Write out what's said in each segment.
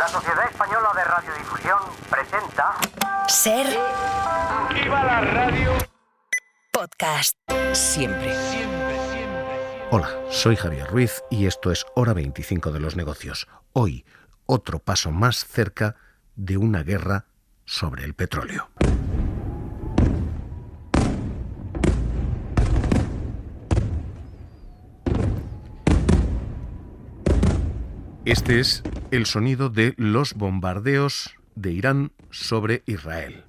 La Sociedad Española de Radiodifusión presenta... Ser... ¡Viva la radio! Podcast. Siempre. Hola, soy Javier Ruiz y esto es Hora 25 de los negocios. Hoy, otro paso más cerca de una guerra sobre el petróleo. Este es el sonido de los bombardeos de Irán sobre Israel.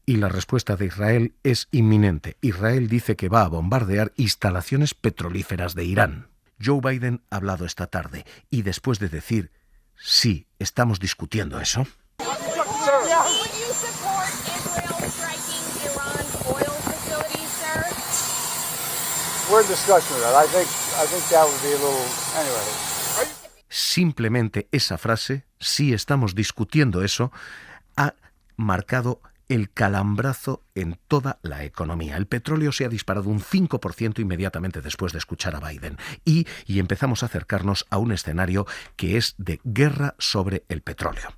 Y la respuesta de Israel es inminente. Israel dice que va a bombardear instalaciones petrolíferas de Irán. Joe Biden ha hablado esta tarde y después de decir, sí, estamos discutiendo eso. Simplemente esa frase, sí estamos discutiendo eso, ha marcado el calambrazo en toda la economía. El petróleo se ha disparado un 5% inmediatamente después de escuchar a Biden. Y empezamos a acercarnos a un escenario que es de guerra sobre el petróleo.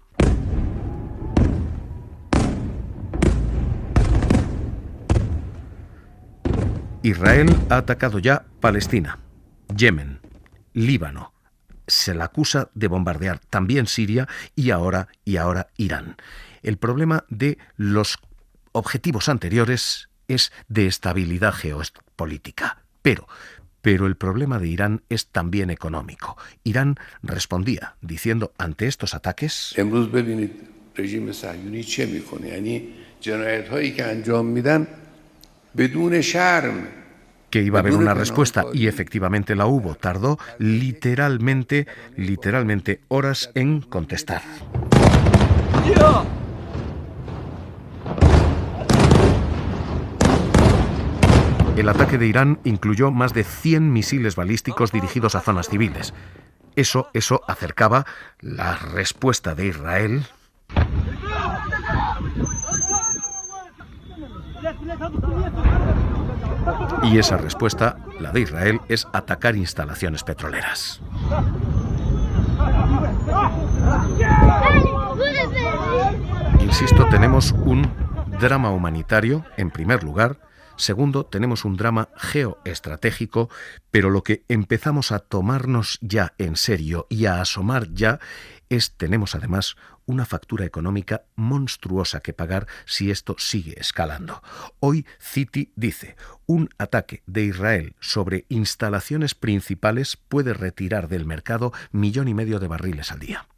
Israel ha atacado ya Palestina, Yemen, Líbano. Se la acusa de bombardear también Siria y ahora Irán. El problema de los objetivos anteriores es de estabilidad geopolítica. Pero el problema de Irán es también económico. Irán respondía diciendo ante estos ataques... que iba a haber una respuesta y efectivamente la hubo. Tardó literalmente horas en contestar. El ataque de Irán incluyó más de 100 misiles balísticos dirigidos a zonas civiles. Eso acercaba la respuesta de Israel. Y esa respuesta, la de Israel, es atacar instalaciones petroleras. Insisto, tenemos un drama humanitario, en primer lugar. Segundo, tenemos un drama geoestratégico, pero lo que empezamos a tomarnos ya en serio y a asomar ya tenemos además una factura económica monstruosa que pagar si esto sigue escalando. Hoy Citi dice, un ataque de Israel sobre instalaciones principales puede retirar del mercado 1,5 millones de barriles al día.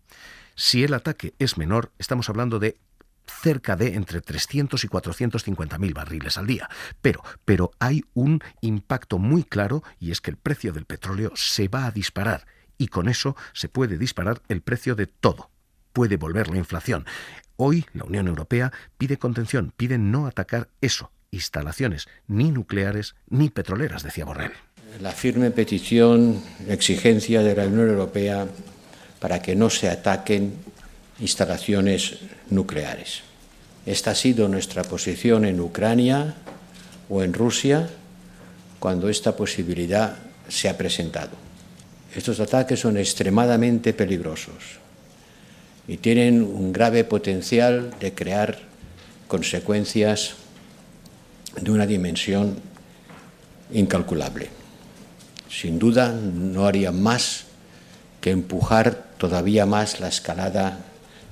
Si el ataque es menor, estamos hablando de cerca de entre 300 y 450.000 barriles al día. Pero hay un impacto muy claro y es que el precio del petróleo se va a disparar y con eso se puede disparar el precio de todo. Puede volver la inflación. Hoy la Unión Europea pide contención, pide no atacar eso, instalaciones ni nucleares ni petroleras, decía Borrell. La firme petición, exigencia de la Unión Europea para que no se ataquen instalaciones nucleares. Esta ha sido nuestra posición en Ucrania o en Rusia cuando esta posibilidad se ha presentado. Estos ataques son extremadamente peligrosos y tienen un grave potencial de crear consecuencias de una dimensión incalculable. Sin duda, no haría más que empujar todavía más la escalada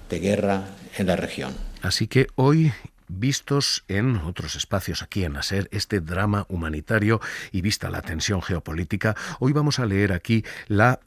de guerra en la región. Así que hoy, vistos en otros espacios aquí en la SER, este drama humanitario y vista la tensión geopolítica, hoy vamos a leer aquí la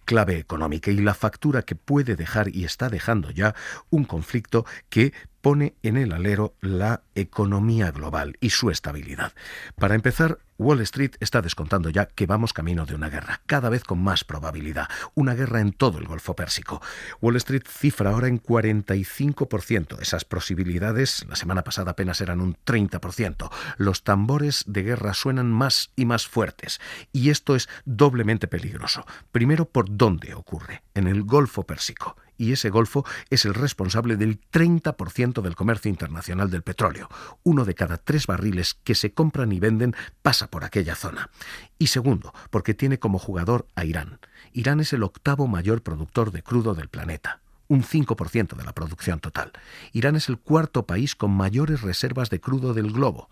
clave económica y la factura que puede dejar y está dejando ya un conflicto que pone en el alero la economía global y su estabilidad. Para empezar, Wall Street está descontando ya que vamos camino de una guerra, cada vez con más probabilidad, una guerra en todo el Golfo Pérsico. Wall Street cifra ahora en 45%. Esas posibilidades la semana pasada apenas eran un 30%. Los tambores de guerra suenan más y más fuertes y esto es doblemente peligroso. Primero, ¿por dónde ocurre? En el Golfo Pérsico. y ese golfo es el responsable del 30% del comercio internacional del petróleo. 1 de cada 3 barriles que se compran y venden pasa por aquella zona. Y segundo, porque tiene como jugador a Irán. Irán es el 8º mayor productor de crudo del planeta, un 5% de la producción total. Irán es el 4º país con mayores reservas de crudo del globo.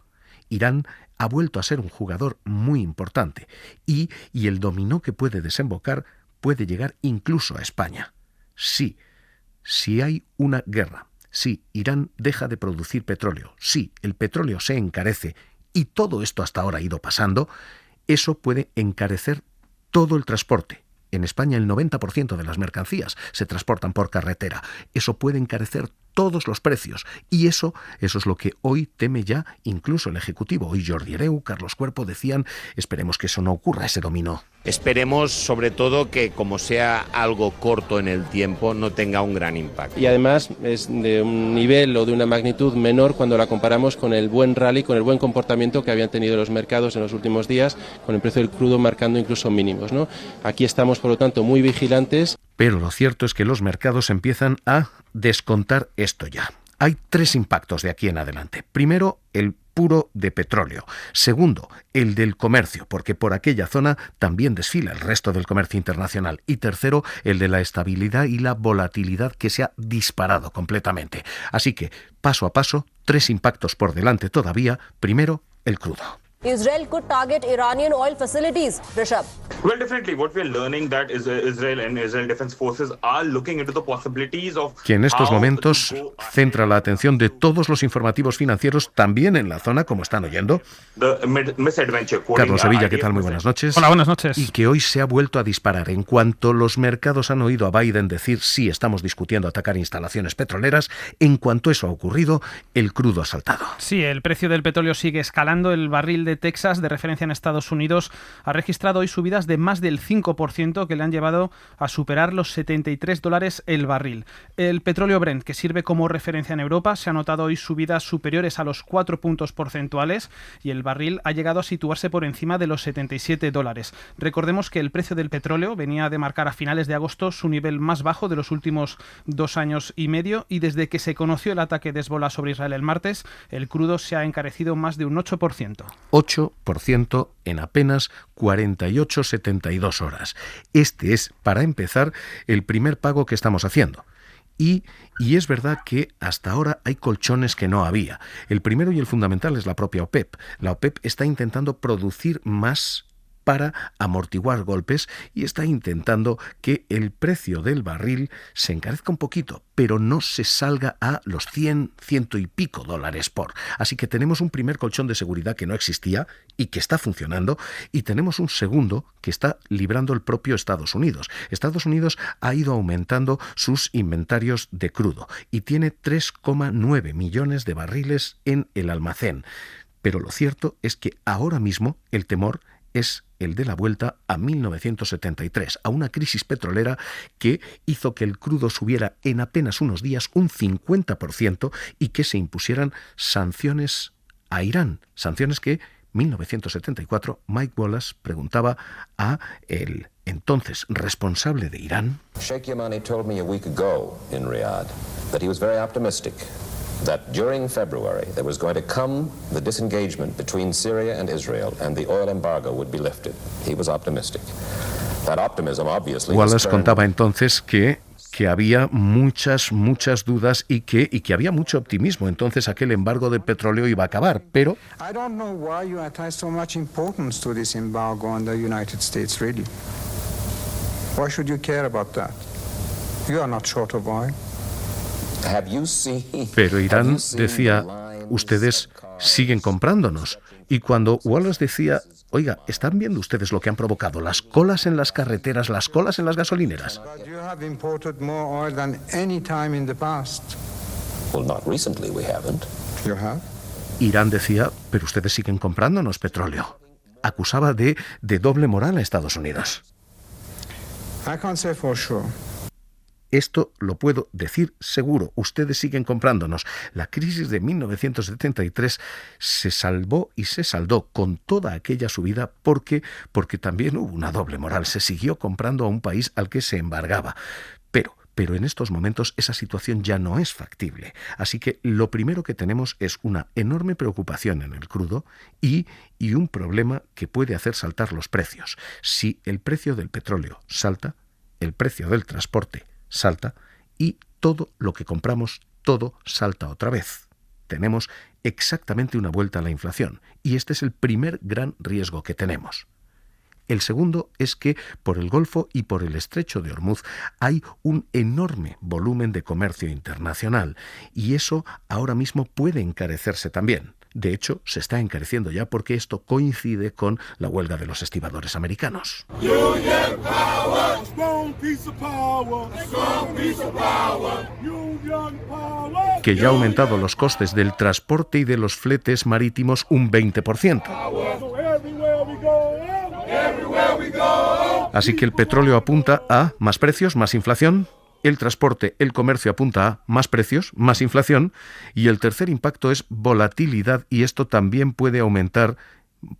Irán ha vuelto a ser un jugador muy importante y el dominó que puede desembocar puede llegar incluso a España. Sí, si hay una guerra, si Irán deja de producir petróleo, si el petróleo se encarece, y todo esto hasta ahora ha ido pasando, eso puede encarecer todo el transporte. En España el 90% de las mercancías se transportan por carretera. Eso puede encarecer todos los precios. Y eso es lo que hoy teme ya incluso el Ejecutivo. Hoy Jordi Hereu, Carlos Cuerpo decían, esperemos que eso no ocurra, ese dominó. Esperemos sobre todo que, como sea algo corto en el tiempo, no tenga un gran impacto. Y además es de un nivel o de una magnitud menor cuando la comparamos con el buen rally, con el buen comportamiento que habían tenido los mercados en los últimos días, con el precio del crudo marcando incluso mínimos, ¿no? Aquí estamos, por lo tanto, muy vigilantes. Pero lo cierto es que los mercados empiezan a descontar esto ya. Hay 3 impactos de aquí en adelante. Primero, el puro de petróleo. Segundo, el del comercio, porque por aquella zona también desfila el resto del comercio internacional. Y tercero, el de la estabilidad y la volatilidad que se ha disparado completamente. Así que, paso a paso, 3 impactos por delante todavía. Primero, el crudo. Israel could target Iranian oil facilities, Rishabh. Well, definitely what we are learning that Israel and Israel Defense Forces are looking into the possibilities of que en estos momentos centra la atención de todos los informativos financieros también en la zona, como están oyendo. Carlos Sevilla, ¿qué tal? Muy buenas noches. Hola, buenas noches. Y que hoy se ha vuelto a disparar. En cuanto los mercados han oído a Biden decir sí, estamos discutiendo atacar instalaciones petroleras, en cuanto eso ha ocurrido, el crudo ha saltado. Sí, el precio del petróleo sigue escalando. El barril de Texas, de referencia en Estados Unidos, ha registrado hoy subidas de más del 5% que le han llevado a superar los $73 el barril. El petróleo Brent, que sirve como referencia en Europa, se ha notado hoy subidas superiores a los 4 puntos porcentuales y el barril ha llegado a situarse por encima de los $77. Recordemos que el precio del petróleo venía de marcar a finales de agosto su nivel más bajo de los últimos 2 años y medio, y desde que se conoció el ataque de Hezbolá sobre Israel el martes, el crudo se ha encarecido más de un 8%. 8% en apenas 48-72 horas. Este es, para empezar, el primer pago que estamos haciendo. Y es verdad que hasta ahora hay colchones que no había. El primero y el fundamental es la propia OPEP. La OPEP está intentando producir más para amortiguar golpes y está intentando que el precio del barril se encarezca un poquito, pero no se salga a los 100 y pico dólares por. Así que tenemos un primer colchón de seguridad que no existía y que está funcionando, y tenemos un segundo que está librando el propio Estados Unidos. Estados Unidos ha ido aumentando sus inventarios de crudo y tiene 3,9 millones de barriles en el almacén. Pero lo cierto es que ahora mismo el temor es el de la vuelta a 1973, a una crisis petrolera que hizo que el crudo subiera en apenas unos días un 50% y que se impusieran sanciones a Irán, sanciones que 1974 Mike Wallace preguntaba a el entonces responsable de Irán. Sheikh Yamani told me a week ago in Riyadh that he was very optimistic that during February there was going to come the disengagement between Syria and Israel and the oil embargo would be lifted. He was optimistic. That optimism obviously Wallace contaba entonces que había muchas dudas y que había mucho optimismo. Entonces aquel embargo del petróleo iba a acabar, pero I don't know why you attach so much importance to this embargo on the United States, really. Why should you care about that? You are not short of oil. Pero Irán decía, ustedes siguen comprándonos. Y cuando Wallace decía, oiga, ¿están viendo ustedes lo que han provocado? Las colas en las carreteras, las colas en las gasolineras. Irán decía, pero ustedes siguen comprándonos petróleo. Acusaba de doble moral a Estados Unidos. I can't say for sure. Esto lo puedo decir seguro, ustedes siguen comprándonos. La crisis de 1973 se salvó y se saldó con toda aquella subida porque también hubo una doble moral. Se siguió comprando a un país al que se embargaba. pero en estos momentos esa situación ya no es factible. Así que lo primero que tenemos es una enorme preocupación en el crudo y un problema que puede hacer saltar los precios. Si el precio del petróleo salta, el precio del transporte salta y todo lo que compramos, todo salta otra vez. Tenemos exactamente una vuelta a la inflación y este es el primer gran riesgo que tenemos. El segundo es que por el Golfo y por el Estrecho de Ormuz hay un enorme volumen de comercio internacional y eso ahora mismo puede encarecerse también. De hecho, se está encareciendo ya porque esto coincide con la huelga de los estibadores americanos. Que ya ha aumentado los costes del transporte y de los fletes marítimos un 20%. Así que el petróleo apunta a más precios, más inflación. El transporte, el comercio apunta a más precios, más inflación, y el tercer impacto es volatilidad, y esto también puede aumentar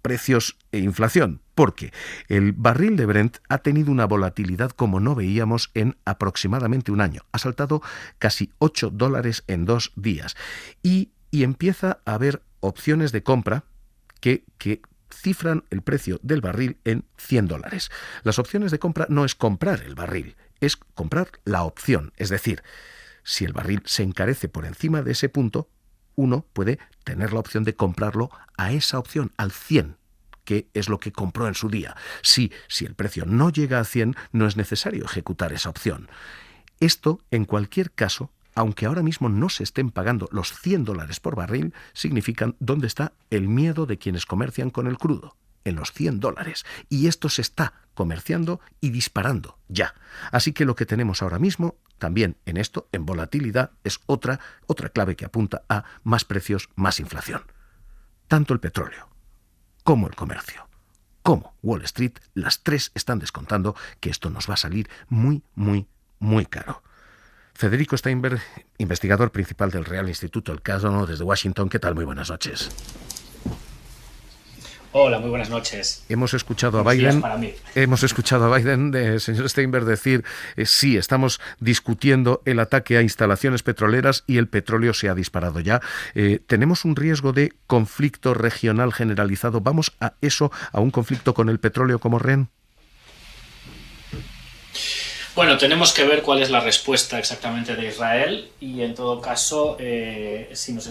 precios e inflación, porque el barril de Brent ha tenido una volatilidad como no veíamos en aproximadamente un año. Ha saltado casi $8 en 2 días, y empieza a haber opciones de compra que cifran el precio del barril en $100. Las opciones de compra no es comprar el barril, es comprar la opción. Es decir, si el barril se encarece por encima de ese punto, uno puede tener la opción de comprarlo a esa opción, al 100, que es lo que compró en su día. Si el precio no llega a 100, no es necesario ejecutar esa opción. Esto, en cualquier caso, aunque ahora mismo no se estén pagando los $100 por barril, significan dónde está el miedo de quienes comercian con el crudo, en los $100. Y esto se está comerciando y disparando ya. Así que lo que tenemos ahora mismo, también en esto, en volatilidad, es otra clave que apunta a más precios, más inflación. Tanto el petróleo, como el comercio, como Wall Street, las tres están descontando que esto nos va a salir muy, muy, muy caro. Federico Steinberg, investigador principal del Real Instituto Elcano desde Washington. ¿Qué tal? Muy buenas noches. Hola, muy buenas noches. Hemos escuchado a Biden, señor Steinberg, decir sí, estamos discutiendo el ataque a instalaciones petroleras y el petróleo se ha disparado ya. ¿Tenemos un riesgo de conflicto regional generalizado? ¿Vamos a un conflicto con el petróleo como rehén? Bueno, tenemos que ver cuál es la respuesta exactamente de Israel y en todo caso, si nos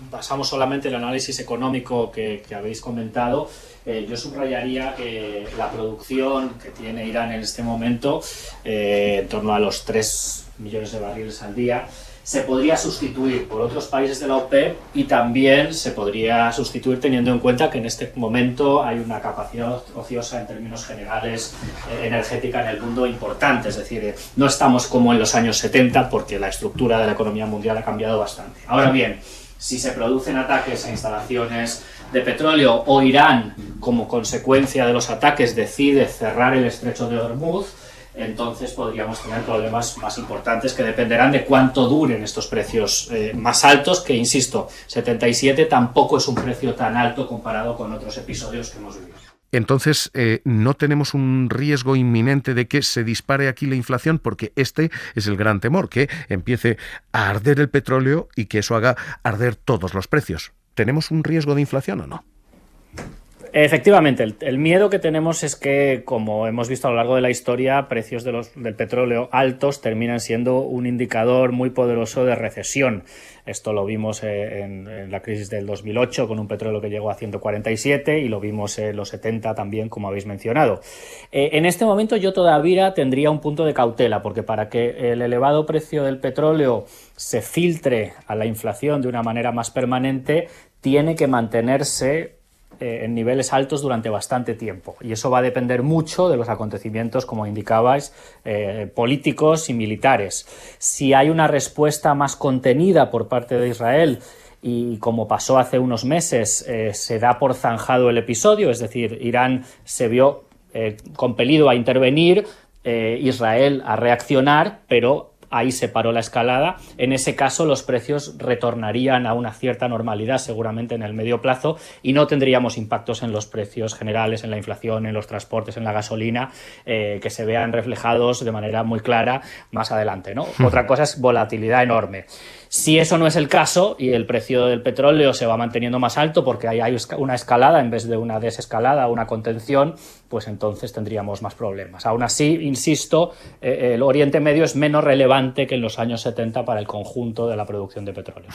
basamos solamente en el análisis económico que habéis comentado, yo subrayaría que la producción que tiene Irán en este momento, en torno a los 3 millones de barriles al día, se podría sustituir por otros países de la OPEP y también se podría sustituir teniendo en cuenta que en este momento hay una capacidad ociosa en términos generales energética en el mundo importante, es decir, no estamos como en los años 70 porque la estructura de la economía mundial ha cambiado bastante. Ahora bien, si se producen ataques a instalaciones de petróleo o Irán, como consecuencia de los ataques, decide cerrar el estrecho de Hormuz, entonces podríamos tener problemas más importantes que dependerán de cuánto duren estos precios más altos, que insisto, 77 tampoco es un precio tan alto comparado con otros episodios que hemos vivido. Entonces, no tenemos un riesgo inminente de que se dispare aquí la inflación, porque este es el gran temor, que empiece a arder el petróleo y que eso haga arder todos los precios. ¿Tenemos un riesgo de inflación o no? Efectivamente, el miedo que tenemos es que, como hemos visto a lo largo de la historia, precios del petróleo altos terminan siendo un indicador muy poderoso de recesión. Esto lo vimos en la crisis del 2008 con un petróleo que llegó a 147 y lo vimos en los 70 también, como habéis mencionado. En este momento yo todavía tendría un punto de cautela, porque para que el elevado precio del petróleo se filtre a la inflación de una manera más permanente, tiene que mantenerse en niveles altos durante bastante tiempo, y eso va a depender mucho de los acontecimientos, como indicabais, políticos y militares. Si hay una respuesta más contenida por parte de Israel y, como pasó hace unos meses, se da por zanjado el episodio, es decir, Irán se vio compelido a intervenir, Israel a reaccionar, pero ahí se paró la escalada. En ese caso los precios retornarían a una cierta normalidad seguramente en el medio plazo y no tendríamos impactos en los precios generales, en la inflación, en los transportes, en la gasolina, que se vean reflejados de manera muy clara más adelante, ¿no? Otra cosa es volatilidad enorme. Si eso no es el caso y el precio del petróleo se va manteniendo más alto porque hay una escalada en vez de una desescalada, una contención, pues entonces tendríamos más problemas. Aún así, insisto, el Oriente Medio es menos relevante que en los años 70 para el conjunto de la producción de petróleo.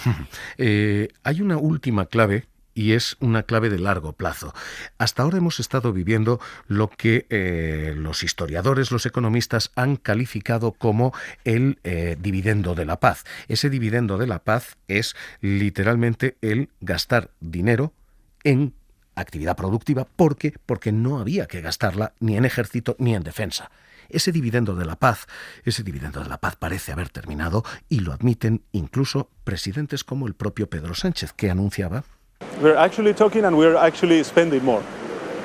Hay una última clave, y es una clave de largo plazo. Hasta ahora hemos estado viviendo lo que los historiadores, los economistas han calificado como el dividendo de la paz. Ese dividendo de la paz es literalmente el gastar dinero en actividad productiva porque no había que gastarla ni en ejército ni en defensa. Ese dividendo de la paz parece haber terminado y lo admiten incluso presidentes como el propio Pedro Sánchez, que anunciaba: We're actually talking and we're actually spending more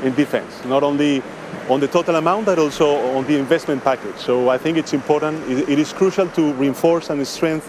in defense, not only on the total amount, but also on the investment package. So I think it's important, it is crucial to reinforce and strengthen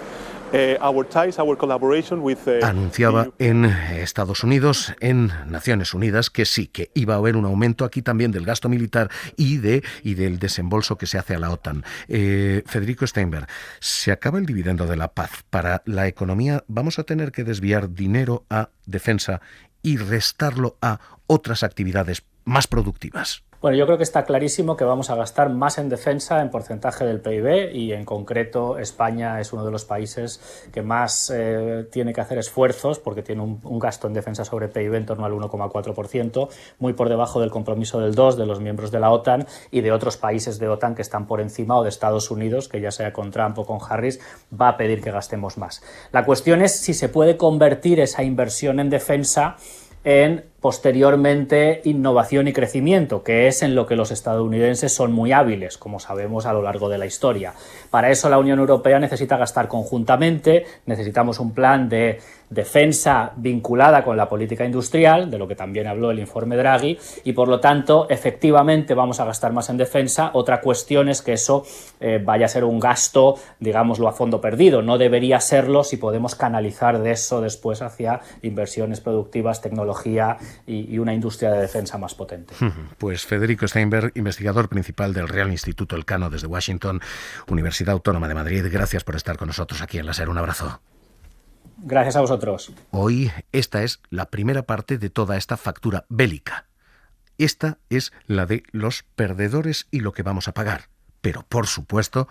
our ties, our collaboration with anunciaba en Estados Unidos, en Naciones Unidas, que sí, que iba a haber un aumento aquí también del gasto militar y del desembolso que se hace a la OTAN. Federico Steinberg, se acaba el dividendo de la paz. Para la economía vamos a tener que desviar dinero a defensa y restarlo a otras actividades más productivas. Bueno, yo creo que está clarísimo que vamos a gastar más en defensa en porcentaje del PIB y en concreto España es uno de los países que más tiene que hacer esfuerzos porque tiene un gasto en defensa sobre PIB en torno al 1,4%, muy por debajo del compromiso del 2% de los miembros de la OTAN y de otros países de OTAN que están por encima, o de Estados Unidos, que ya sea con Trump o con Harris, va a pedir que gastemos más. La cuestión es si se puede convertir esa inversión en defensa en posteriormente innovación y crecimiento, que es en lo que los estadounidenses son muy hábiles, como sabemos a lo largo de la historia. Para eso la Unión Europea necesita gastar conjuntamente, necesitamos un plan de defensa vinculada con la política industrial, de lo que también habló el informe Draghi, y por lo tanto efectivamente vamos a gastar más en defensa. Otra cuestión es que eso vaya a ser un gasto, digámoslo, a fondo perdido. No debería serlo si podemos canalizar de eso después hacia inversiones productivas, tecnología y una industria de defensa más potente. Pues Federico Steinberg, investigador principal del Real Instituto Elcano desde Washington, Universidad Autónoma de Madrid, gracias por estar con nosotros aquí en La SER. Un abrazo. Gracias a vosotros. Hoy esta es la primera parte de toda esta factura bélica. Esta es la de los perdedores y lo que vamos a pagar. Pero por supuesto,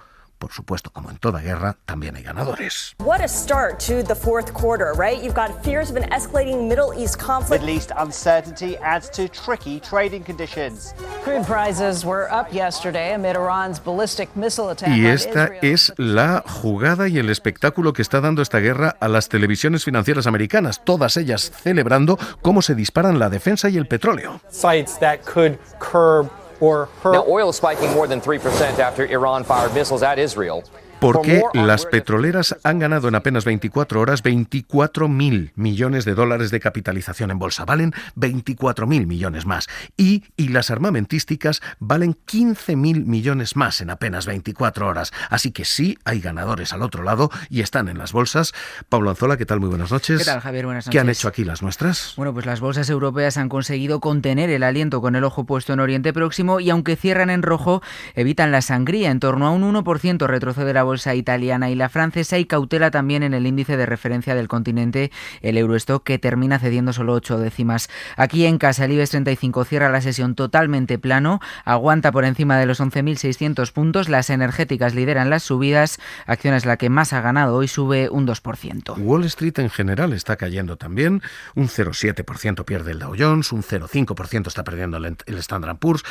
como en toda guerra, también hay ganadores. What a start to the fourth quarter, right? You've got fears of an escalating Middle East conflict. Middle East uncertainty adds to tricky trading conditions. Crude prices were up yesterday amid Iran's ballistic missile attack. Y esta es la jugada y el espectáculo que está dando esta guerra a las televisiones financieras americanas, todas ellas celebrando cómo se disparan la defensa y el petróleo. Sites that could curb or hurt. Now, oil is spiking more than 3% after Iran fired missiles at Israel. Porque las petroleras han ganado en apenas 24 horas 24.000 millones de dólares de capitalización en bolsa. Valen 24.000 millones más. Y las armamentísticas valen 15.000 millones más en apenas 24 horas. Así que sí, hay ganadores al otro lado y están en las bolsas. Pablo Anzola, ¿qué tal? Muy buenas noches. ¿Qué tal, Javier? Buenas noches. ¿Qué han hecho aquí las nuestras? Bueno, pues las bolsas europeas han conseguido contener el aliento con el ojo puesto en Oriente Próximo y aunque cierran en rojo, evitan la sangría. En torno a un 1% retrocede la bolsa italiana y la francesa y cautela también en el índice de referencia del continente, el Eurostock, que termina cediendo solo 8 décimas. Aquí en casa el IBEX 35 cierra la sesión totalmente plano, aguanta por encima de los 11.600 puntos, las energéticas lideran las subidas, Acciones la que más ha ganado hoy, sube un 2%. Wall Street en general está cayendo también, un 0,7% pierde el Dow Jones, un 0,5% está perdiendo el Standard & Poor's,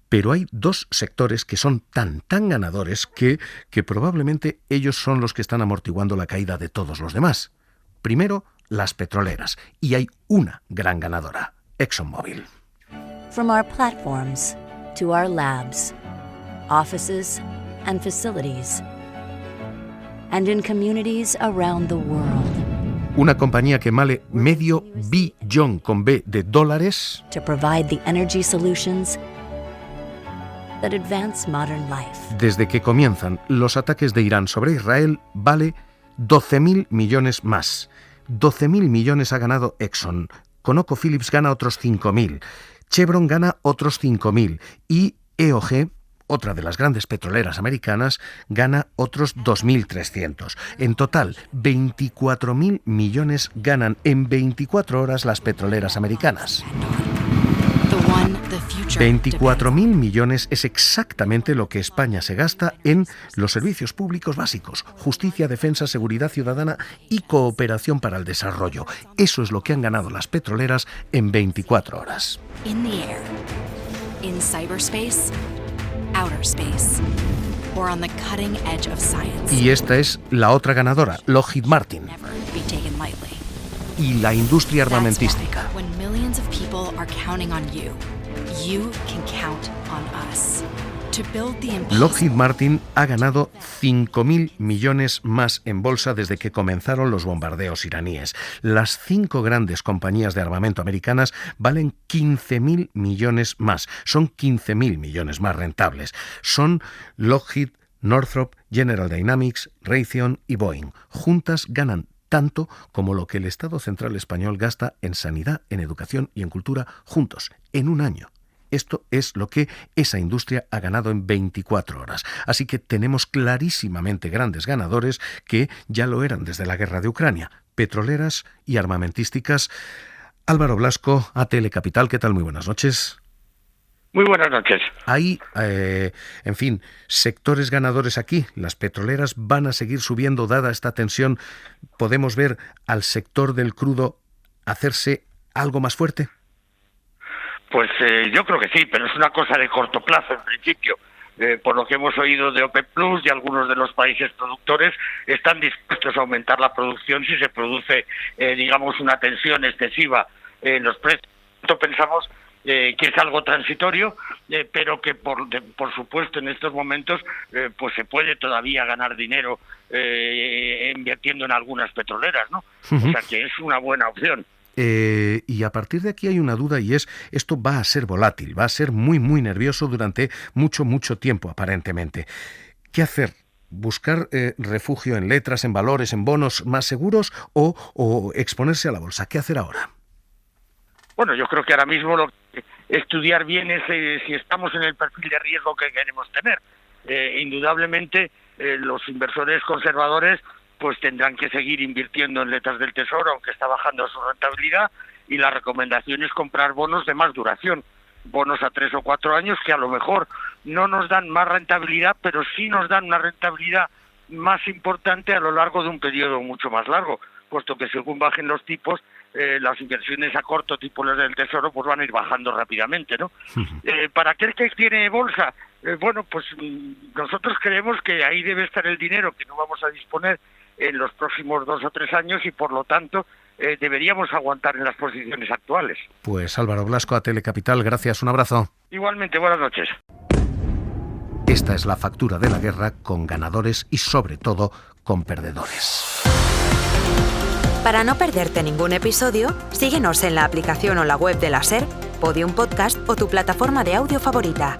pero hay dos sectores que son tan ganadores que probablemente ellos son los que están amortiguando la caída de todos los demás. Primero, las petroleras. Y hay una gran ganadora, ExxonMobil. From our platforms to our labs, offices and facilities, and in communities around the world. Una compañía que vale $500 billion con B de dólares. To provide the energy solutions that advance modern life. Desde que comienzan los ataques de Irán sobre Israel, vale 12.000 millones más. 12.000 millones ha ganado Exxon. ConocoPhillips gana otros 5.000. Chevron gana otros 5.000. Y EOG, otra de las grandes petroleras americanas, gana otros 2.300. En total, 24.000 millones ganan en 24 horas las petroleras americanas. 24.000 millones es exactamente lo que España se gasta en los servicios públicos básicos, justicia, defensa, seguridad ciudadana y cooperación para el desarrollo. Eso es lo que han ganado las petroleras en 24 horas. In the air, in cyberspace, outer space, or on the cutting edge of science. Y esta es la otra ganadora, Lockheed Martin. Be taken lightly. Y la industria armamentística. That's why, when millions of people are counting on you, you can count on us. To build the impossible. Lockheed Martin ha ganado 5.000 millones más en bolsa desde que comenzaron los bombardeos iraníes. Las 5 grandes compañías de armamento americanas valen 15.000 millones más. Son 15.000 millones más rentables. Son Lockheed, Northrop, General Dynamics, Raytheon y Boeing. Juntas ganan tanto como lo que el Estado Central Español gasta en sanidad, en educación y en cultura juntos, en un año. Esto es lo que esa industria ha ganado en 24 horas. Así que tenemos clarísimamente grandes ganadores que ya lo eran desde la guerra de Ucrania, petroleras y armamentísticas. Álvaro Blasco, ATL Capital, ¿qué tal? Muy buenas noches. Muy buenas noches. Hay, en fin, sectores ganadores aquí. Las petroleras van a seguir subiendo dada esta tensión. ¿Podemos ver al sector del crudo hacerse algo más fuerte? Pues yo creo que sí, pero es una cosa de corto plazo en principio. Por lo que hemos oído de OPEP Plus y algunos de los países productores, están dispuestos a aumentar la producción si se produce, digamos, una tensión excesiva en los precios. Pensamos que es algo transitorio, pero que por supuesto en estos momentos pues se puede todavía ganar dinero invirtiendo en algunas petroleras, ¿no? O sea que es una buena opción. Y a partir de aquí hay una duda y es, esto va a ser volátil, va a ser muy, muy nervioso durante mucho tiempo aparentemente. ¿Qué hacer? ¿Buscar refugio en letras, en valores, en bonos más seguros o exponerse a la bolsa? ¿Qué hacer ahora? Bueno, yo creo que ahora mismo lo que estudiar bien es si estamos en el perfil de riesgo que queremos tener. Indudablemente los inversores conservadores pues tendrán que seguir invirtiendo en letras del Tesoro, aunque está bajando su rentabilidad, y la recomendación es comprar bonos de más duración, bonos a 3 o 4 años que a lo mejor no nos dan más rentabilidad, pero sí nos dan una rentabilidad más importante a lo largo de un periodo mucho más largo, puesto que según bajen los tipos, las inversiones a corto tipo las del Tesoro pues van a ir bajando rápidamente, ¿no? ¿Para aquel que tiene bolsa? Bueno, pues nosotros creemos que ahí debe estar el dinero que no vamos a disponer en los próximos 2 o 3 años y por lo tanto deberíamos aguantar en las posiciones actuales. Pues Álvaro Blasco, ATL Capital, gracias, un abrazo. Igualmente, buenas noches. Esta es la factura de la guerra con ganadores y sobre todo con perdedores. Para no perderte ningún episodio, síguenos en la aplicación o la web de la SER, Podium Podcast o tu plataforma de audio favorita.